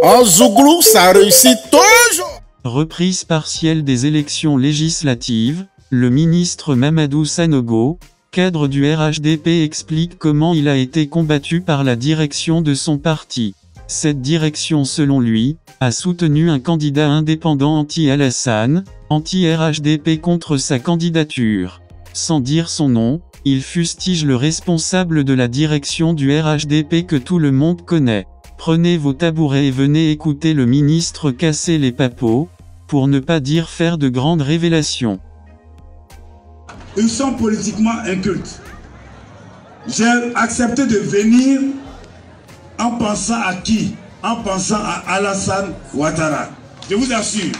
En Zouglou, ça réussit toujours. Reprise partielle des élections législatives, le ministre Mamadou Sanogo, cadre du RHDP, explique comment il a été combattu par la direction de son parti. Cette direction, selon lui, a soutenu un candidat indépendant anti-Alassane, anti-RHDP contre sa candidature. Sans dire son nom, il fustige le responsable de la direction du RHDP que tout le monde connaît. Prenez vos tabourets et venez écouter le ministre casser les papeaux, pour ne pas dire faire de grandes révélations. Ils sont politiquement incultes. J'ai accepté de venir en pensant à qui? En pensant à Alassane Ouattara. Je vous assure,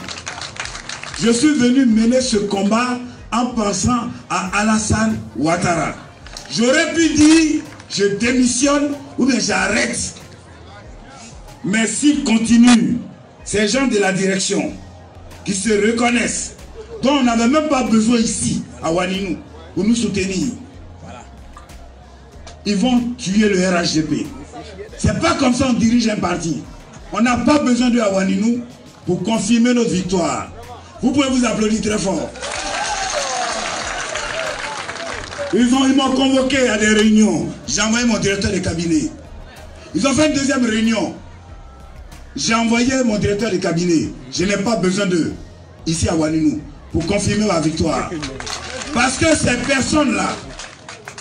je suis venu mener ce combat en pensant à Alassane Ouattara. J'aurais pu dire, je démissionne ou bien j'arrête. Mais s'ils continuent, ces gens de la direction, qui se reconnaissent, dont on n'avait même pas besoin ici, à Ouaninou, pour nous soutenir, ils vont tuer le RHDP. C'est pas comme ça on dirige un parti. On n'a pas besoin de Ouaninou pour confirmer notre victoire. Vous pouvez vous applaudir très fort. Ils m'ont convoqué à des réunions. J'ai envoyé mon directeur de cabinet. Ils ont fait une deuxième réunion. J'ai envoyé mon directeur de cabinet. Je n'ai pas besoin d'eux, ici à Ouaninou, pour confirmer ma victoire. Parce que ces personnes-là,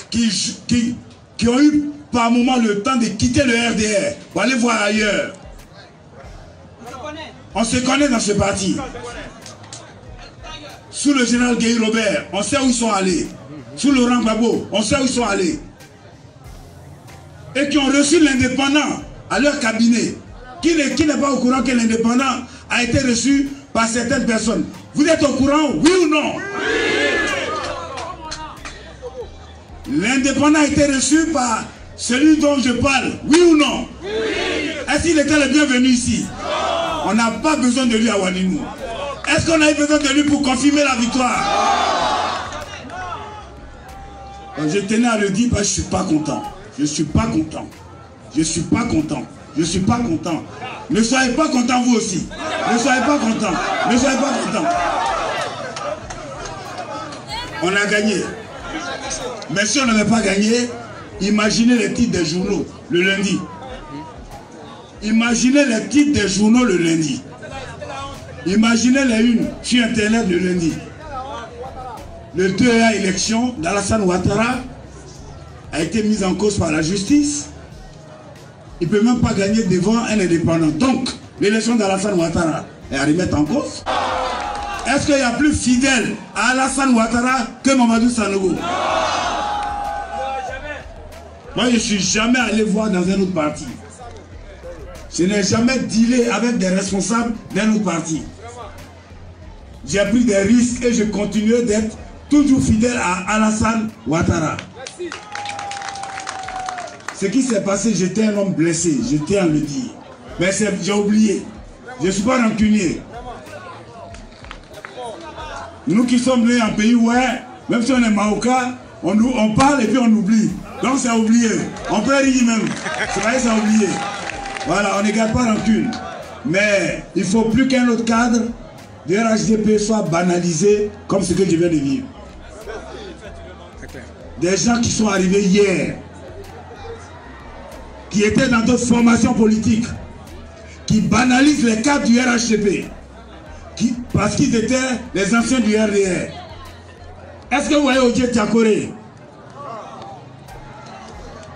qui ont eu par moment le temps de quitter le RDR, pour aller voir ailleurs. On se connaît dans ce parti. Sous le général Guy Robert, on sait où ils sont allés. Sous Laurent Gbagbo, on sait où ils sont allés. Et qui ont reçu l'indépendant à leur cabinet. Qui n'est pas au courant que l'indépendant a été reçu par certaines personnes. Vous êtes au courant, oui ou non? Oui. L'indépendant a été reçu par celui dont je parle, oui ou non? Oui. Est-ce qu'il était le bienvenu ici? Non. On n'a pas besoin de lui à Ouaninou. Est-ce qu'on a eu besoin de lui pour confirmer la victoire? Non. Je tenais à le dire parce que je ne suis pas content. Je ne suis pas content. Je ne suis pas content. Je ne suis pas content. Ne soyez pas content vous aussi. Ne soyez pas content. Ne soyez pas content. On a gagné. Mais si on n'avait pas gagné, imaginez les titres des journaux le lundi. Imaginez les titres des journaux le lundi. Imaginez les unes sur Internet le lundi. Le 2A élection d'Alassane Ouattara a été mis en cause par la justice. Il ne peut même pas gagner devant un indépendant. Donc, l'élection d'Alassane Ouattara est à remettre en cause. Est-ce qu'il y a plus fidèle à Alassane Ouattara que Mamadou Sanogo? Non. Moi, je ne suis jamais allé voir dans un autre parti. Je n'ai jamais dealé avec des responsables d'un autre parti. J'ai pris des risques et je continue d'être toujours fidèle à Alassane Ouattara. Ce qui s'est passé, j'étais un homme blessé, je tiens à le dire. Mais j'ai oublié. Je ne suis pas rancunier. Nous qui sommes nés en pays où, même si on est marocain, on parle et puis on oublie. Donc c'est oublié. On peut rire même. C'est vrai, c'est oublié. Voilà, on ne garde pas rancune. Mais il ne faut plus qu'un autre cadre de RHDP soit banalisé comme ce que je viens de vivre. Des gens qui sont arrivés hier, qui étaient dans d'autres formations politiques, qui banalisent les cadres du RHDP, parce qu'ils étaient les anciens du RDR. Est-ce que vous voyez Odje Tiakore?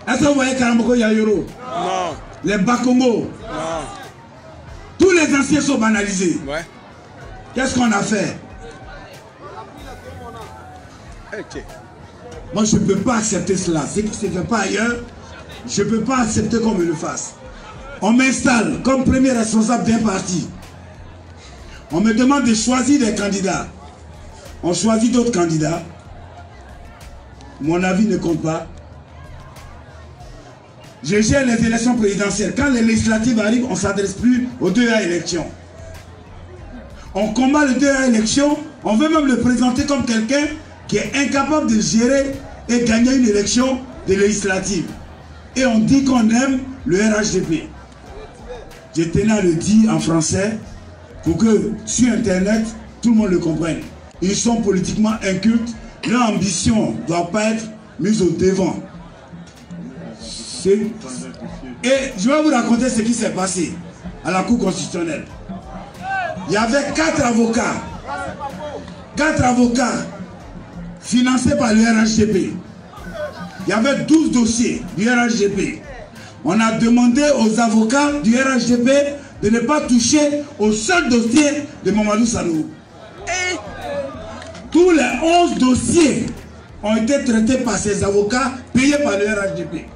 Est-ce que vous voyez Karamoko Yayoro? Non. Les Bakongo? Non. Tous les anciens sont banalisés. Ouais. Qu'est-ce qu'on a fait? Okay. Moi, je ne peux pas accepter cela. Ce qui ne se fait pas ailleurs, je ne peux pas accepter qu'on me le fasse. On m'installe comme premier responsable d'un parti. On me demande de choisir des candidats. On choisit d'autres candidats. Mon avis ne compte pas. Je gère les élections présidentielles. Quand les législatives arrivent, on ne s'adresse plus aux 2A élections. On combat les 2A élections. On veut même le présenter comme quelqu'un qui est incapable de gérer et gagner une élection de législative. Et on dit qu'on aime le RHDP. Je tenais à le dire en français pour que sur Internet, tout le monde le comprenne. Ils sont politiquement incultes. Leur ambition ne doit pas être mise au devant. Et je vais vous raconter ce qui s'est passé à la Cour constitutionnelle. Il y avait 4 avocats. 4 avocats financés par le RHDP. Il y avait 12 dossiers du RHDP. On a demandé aux avocats du RHDP de ne pas toucher au seul dossier de Mamadou Sanogo. Tous les 11 dossiers ont été traités par ces avocats payés par le RHDP.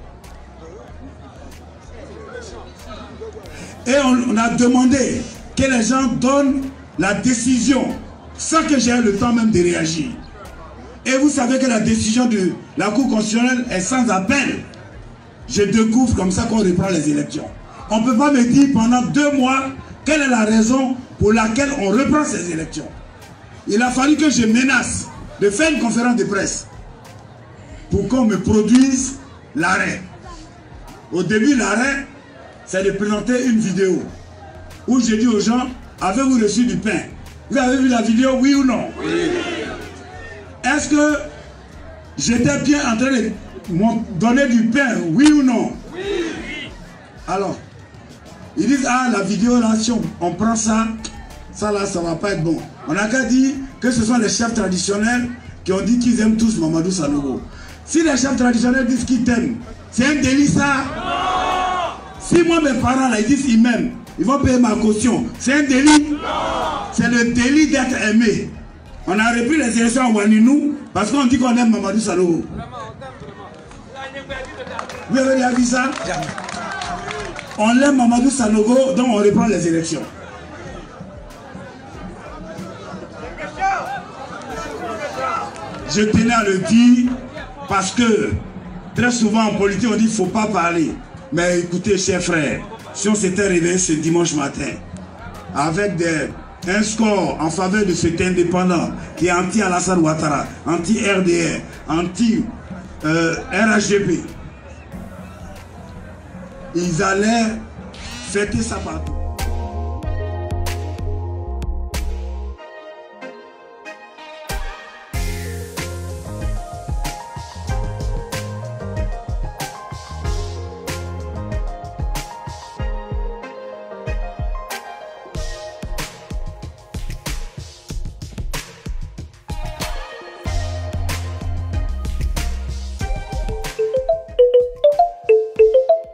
Et on a demandé que les gens donnent la décision sans que j'aie le temps même de réagir. Et vous savez que la décision de la Cour constitutionnelle est sans appel. Je découvre comme ça qu'on reprend les élections. On ne peut pas me dire pendant 2 mois quelle est la raison pour laquelle on reprend ces élections. Il a fallu que je menace de faire une conférence de presse pour qu'on me produise l'arrêt. Au début, l'arrêt, c'est de présenter une vidéo où j'ai dit aux gens, avez-vous reçu du pain? Vous avez vu la vidéo, oui ou non? Oui. Est-ce que j'étais bien en train de donner du pain, oui ou non? Oui. Alors, ils disent, ah, la vidéo là, si on prend ça, ça là, ça va pas être bon. On n'a qu'à dire que ce sont les chefs traditionnels qui ont dit qu'ils aiment tous Mamadou Sanogo. Si les chefs traditionnels disent qu'ils t'aiment, c'est un délit ça? Si moi mes parents là, ils disent ils m'aiment, ils vont payer ma caution, c'est un délit? C'est le délit d'être aimé. On a repris les élections à Waninou parce qu'on dit qu'on aime Mamadou Sanogo. Vous avez déjà vu ça? On aime Mamadou Sanogo, donc on reprend les élections. Je tenais à le dire parce que très souvent en politique on dit qu'il ne faut pas parler. Mais écoutez chers frères, si on s'était réveillé ce dimanche matin avec un score en faveur de cet indépendant qui est anti-Alassane Ouattara, anti-RDR, anti-RHDP, ils allaient fêter ça partout.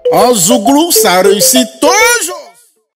En Zouglou, ça réussit tout.